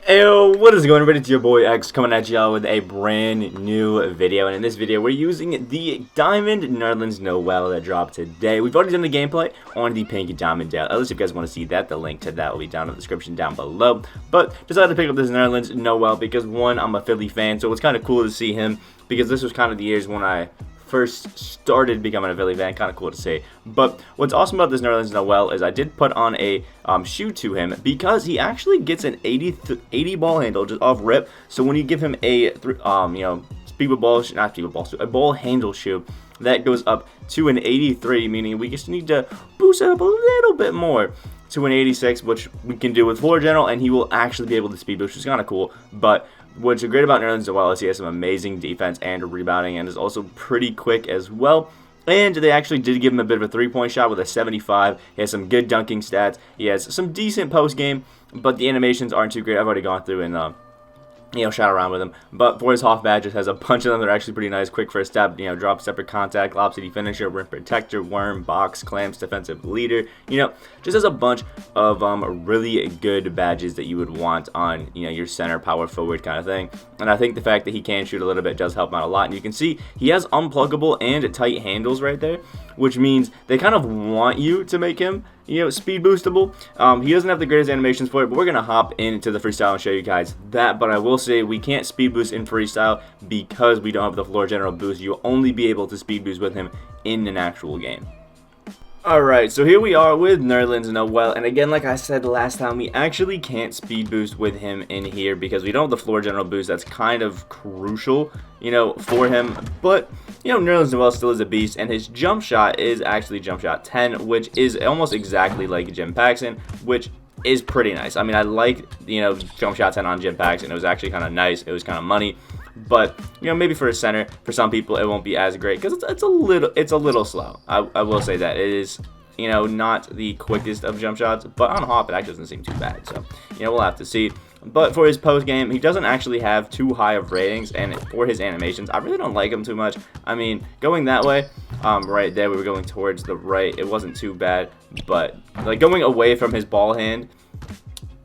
Eyo, what is going on, everybody? It's your boy X coming at y'all with a brand new video, and in this video we're using the Diamond Nerlens Noel that dropped today. We've already done the gameplay on the Pink Diamond Dale Ellis. If you guys want to see that, the link to that will be down in the description down below. But decided to pick up this Nerlens Noel because one, I'm a Philly fan, so it's kind of cool to see him because this was kind of the years when I first started becoming a Philly fan. Kind of cool to see. But what's awesome about this Nerlens Noel is I did put on a shoe to him because he actually gets an 80 ball handle just off rip. So when you give him a a ball handle shoe, that goes up to an 83, meaning we just need to boost it up a little bit more to an 86, which we can do with floor general, and he will actually be able to speed boost, which is kind of cool. But what's great about Nerlens Noel is he has some amazing defense and rebounding, and is also pretty quick as well. And they actually did give him a bit of a three-point shot with a 75. He has some good dunking stats. He has some decent post game, but the animations aren't too great. I've already gone through and shot around with him. But for his half badges, has a bunch of them that are actually pretty nice. Quick first step, drop, separate contact, lob city finisher, rim protector, worm, box, clamps, defensive leader. Just has a bunch of really good badges that you would want on your center, power forward kind of thing. And I think the fact that he can shoot a little bit does help him out a lot. And you can see he has unpluggable and tight handles right there, which means they kind of want you to make him speed boostable. He doesn't have the greatest animations for it, but we're gonna hop into the freestyle and show you guys that. But I will say we can't speed boost in freestyle because we don't have the floor general boost. You'll only be able to speed boost with him in an actual game. Alright, so here we are with Nerlens Noel, and again, like I said last time, we actually can't speed boost with him in here because we don't have the floor general boost. That's kind of crucial, for him. But, Nerlens Noel still is a beast, and his jump shot is actually jump shot 10, which is almost exactly like Jim Paxson, which is pretty nice. I mean, I like, jump shot 10 on Jim Paxson. It was actually kind of nice. It was kind of money. But maybe for a center, for some people, it won't be as great because it's a little slow. I will say that it is, not the quickest of jump shots, but on hop it actually doesn't seem too bad. So we'll have to see. But for his post game, he doesn't actually have too high of ratings, and for his animations, I really don't like him too much. I mean, going that way, right there, we were going towards the right. It wasn't too bad, but like going away from his ball hand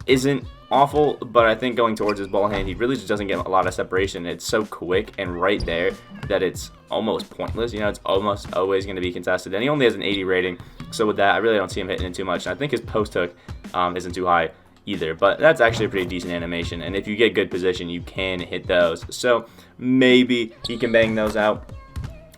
isn't awful, but I think going towards his ball hand, he really just doesn't get a lot of separation. It's so quick and right there that it's almost pointless. It's almost always going to be contested, and he only has an 80 rating, so with that, I really don't see him hitting it too much. And I think his post hook isn't too high either, but that's actually a pretty decent animation, and if you get good position, you can hit those, so maybe he can bang those out.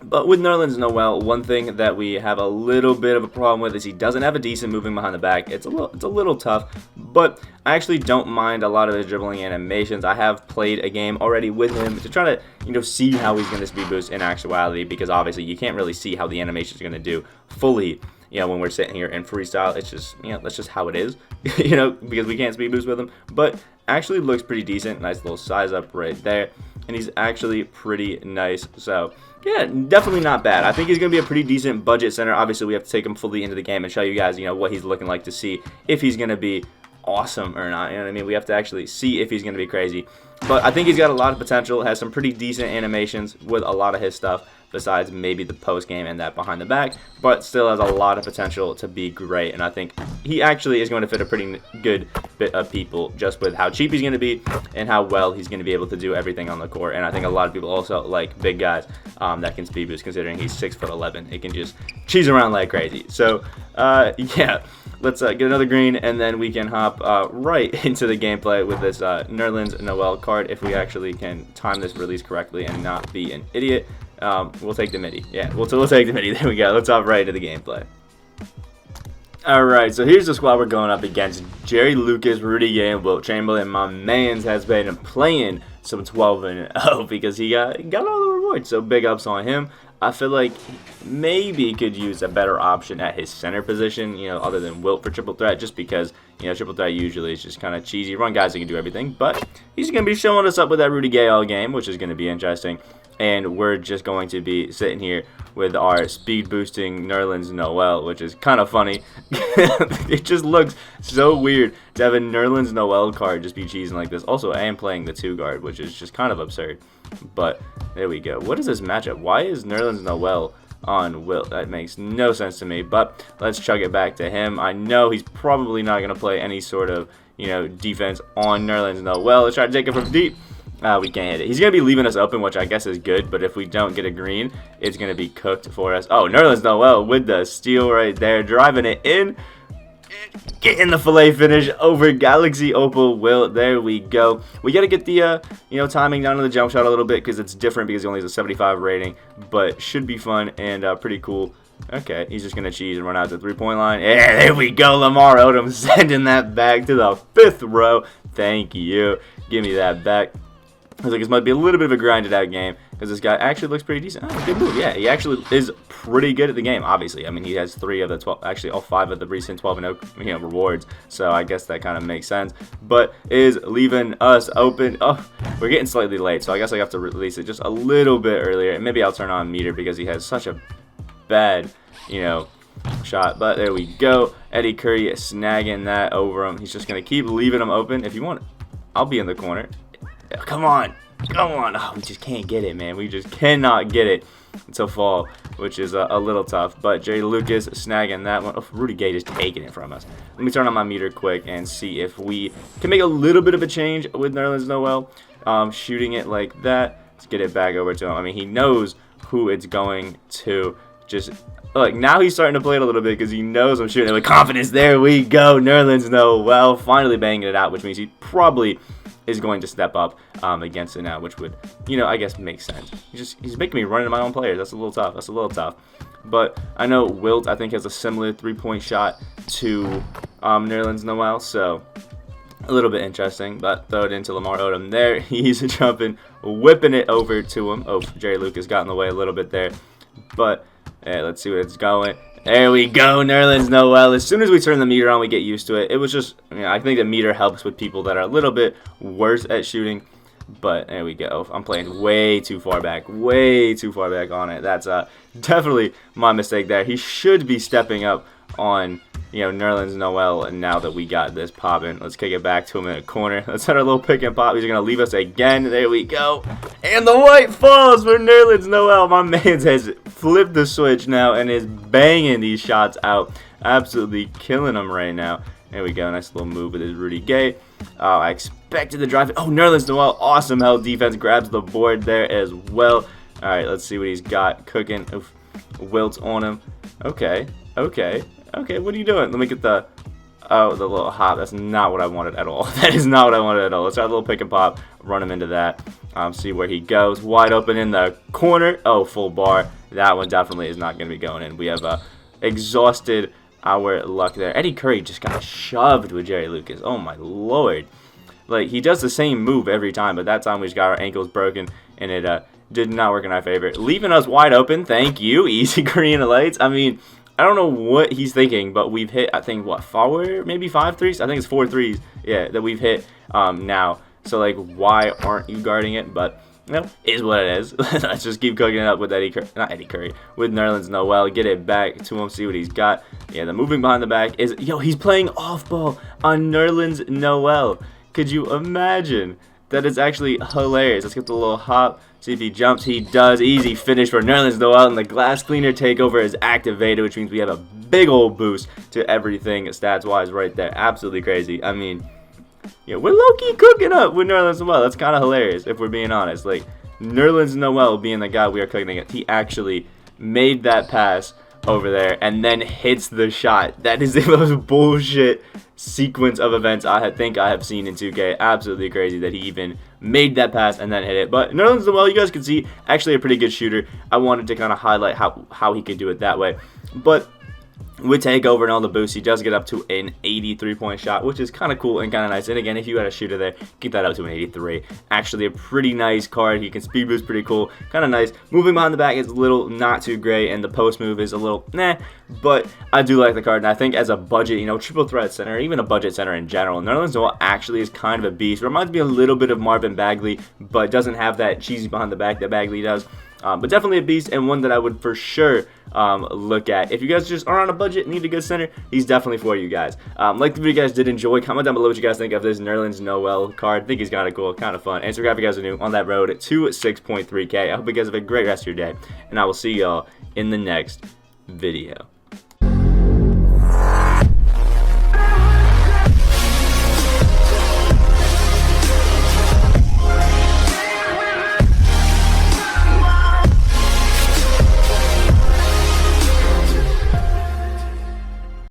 But with Nerlens Noel, one thing that we have a little bit of a problem with is he doesn't have a decent moving behind the back. It's a little tough, but I actually don't mind a lot of his dribbling animations. I have played a game already with him to try to see how he's going to speed boost in actuality, because obviously you can't really see how the animation is going to do fully. When we're sitting here in freestyle, it's just, that's just how it is, because we can't speed boost with him. But actually looks pretty decent. Nice little size up right there. And he's actually pretty nice. So, yeah, definitely not bad. I think he's going to be a pretty decent budget center. Obviously, we have to take him fully into the game and show you guys, what he's looking like to see if he's going to be awesome or not. We have to actually see if he's going to be crazy. But I think he's got a lot of potential. Has some pretty decent animations with a lot of his stuff, besides maybe the post game and that behind the back, but still has a lot of potential to be great. And I think he actually is going to fit a pretty good bit of people just with how cheap he's going to be and how well he's going to be able to do everything on the court. And I think a lot of people also like big guys that can speed boost, considering he's 6'11". He can just cheese around like crazy. So yeah, let's get another green, and then we can hop right into the gameplay with this Nerlens Noel card, if we actually can time this release correctly and not be an idiot. We'll take the midi. Yeah, we'll take the midi. There we go. Let's hop right into the gameplay. Alright, so here's the squad we're going up against. Jerry Lucas, Rudy Gay, and Wilt Chamberlain. My mans has been playing some 12-0 because he got all the rewards. So big ups on him. I feel like maybe he could use a better option at his center position, other than Wilt for triple threat, just because, triple threat usually is just kind of cheesy. Run guys that can do everything, but he's going to be showing us up with that Rudy Gay all game, which is going to be interesting. And we're just going to be sitting here with our speed boosting Nerlens Noel, which is kind of funny. It just looks so weird to have a Nerlens Noel card just be cheesing like this. Also, I am playing the 2 guard, which is just kind of absurd. But there we go. What is this matchup? Why is Nerlens Noel on Wilt? That makes no sense to me, but let's chug it back to him. I know he's probably not going to play any sort of, defense on Nerlens Noel. Let's try to take it from deep. We can't hit it. He's going to be leaving us open, which I guess is good, but if we don't get a green, it's going to be cooked for us. Oh, Nerlens Noel with the steal right there, driving it in. Getting the fillet finish over Galaxy Opal Will. There we go. We got to get the, timing down on the jump shot a little bit because it's different because he only has a 75 rating, but should be fun and pretty cool. Okay, he's just going to cheese and run out to the 3-point line. Yeah, there we go. Lamar Odom sending that back to the 5th row. Thank you. Give me that back. I was like, this might be a little bit of a grinded out game because this guy actually looks pretty decent. Oh, good move. Yeah, he actually is pretty good at the game, obviously. I mean, he has 3 of the 12, actually all 5 of the recent 12-0 rewards. So I guess that kind of makes sense. But is leaving us open. Oh, we're getting slightly late, so I guess I have to release it just a little bit earlier. And maybe I'll turn on meter because he has such a bad, shot. But there we go. Eddie Curry snagging that over him. He's just going to keep leaving him open. If you want, I'll be in the corner. Come on. Come on. Oh, we just can't get it, man. We just cannot get it until fall, which is a little tough. But Jerry Lucas snagging that one. Oh, Rudy Gay just taking it from us. Let me turn on my meter quick and see if we can make a little bit of a change with Nerlens Noel. Shooting it like that. Let's get it back over to him. I mean, he knows who it's going to. Just look, now he's starting to play it a little bit because he knows I'm shooting it with confidence. There we go. Nerlens Noel finally banging it out, which means he probably is going to step up against it now, which would, I guess make sense. He's making me run into my own players. That's a little tough. That's a little tough. But I know Wilt, I think, has a similar 3-point shot to Nerlens Noel, so a little bit interesting. But throw it into Lamar Odom there. He's jumping, whipping it over to him. Oh, Jerry Lucas got in the way a little bit there. But let's see where it's going. There we go, Nerlens Noel. As soon as we turn the meter on, we get used to it. It was just, I think the meter helps with people that are a little bit worse at shooting. But there we go. I'm playing way too far back on it. That's definitely my mistake there. He should be stepping up on, Nerlens Noel. And now that we got this popping, let's kick it back to him in a corner. Let's hit our little pick and pop. He's going to leave us again. There we go. And the white falls for Nerlens Noel. My man has flipped the switch now and is banging these shots out. Absolutely killing them right now. There we go. Nice little move with his Rudy Gay. Oh, I expected to drive it. Oh, Nerlens Noel. Awesome held defense. Grabs the board there as well. All right, let's see what he's got cooking. Oof. Wilt on him. Okay. What are you doing? Let me get the little hop. That's not what I wanted at all. That is not what I wanted at all. Let's try a little pick and pop. Run him into that. See where he goes. Wide open in the corner. Oh, full bar. That one definitely is not going to be going in. We have exhausted our luck there. Eddie Curry just got shoved with Jerry Lucas. Oh, my Lord. Like, he does the same move every time, but that time we just got our ankles broken, and it did not work in our favor. Leaving us wide open. Thank you. Easy green lights. I mean, I don't know what he's thinking, but we've hit, I think, what, 4, maybe 5 threes? I think it's 4 threes, yeah, that we've hit now. So, like, why aren't you guarding it? But, is what it is. Let's just keep cooking it up with Eddie Curry, with Nerlens Noel. Get it back to him, see what he's got. Yeah, the moving behind the back is, he's playing off ball on Nerlens Noel. Could you imagine? That is actually hilarious. Let's get the little hop. See if he jumps. He does. Easy finish for Nerlens Noel. And the glass cleaner takeover is activated, which means we have a big old boost to everything stats-wise right there. Absolutely crazy. I mean, we're low-key cooking up with Nerlens Noel. That's kind of hilarious, if we're being honest. Like, Nerlens Noel being the guy we are cooking against, he actually made that pass over there and then hits the shot. That is the most bullshit sequence of events I think I have seen in 2K. Absolutely crazy that he even made that pass and then hit it. But Nerlens Noel, you guys can see, actually a pretty good shooter. I wanted to kind of highlight how he could do it that way. But with takeover and all the boosts, he does get up to an 83-point shot, which is kind of cool and kind of nice. And again, if you had a shooter there, get that up to an 83. Actually, a pretty nice card. He can speed boost pretty cool, kind of nice. Moving behind the back is a little not too great, and the post move is a little but I do like the card. And I think as a budget, triple threat center, even a budget center in general, Nerlens Noel actually is kind of a beast. Reminds me a little bit of Marvin Bagley, but doesn't have that cheesy behind the back that Bagley does. But definitely a beast, and one that I would for sure look at. If you guys just are on a budget and need a good center, he's definitely for you guys. Like the video, you guys did enjoy. Comment down below what you guys think of this Nerlens Noel card. I think he's kind of cool, kind of fun. And subscribe if you guys are new on that road to 6.3K. I hope you guys have a great rest of your day, and I will see y'all in the next video.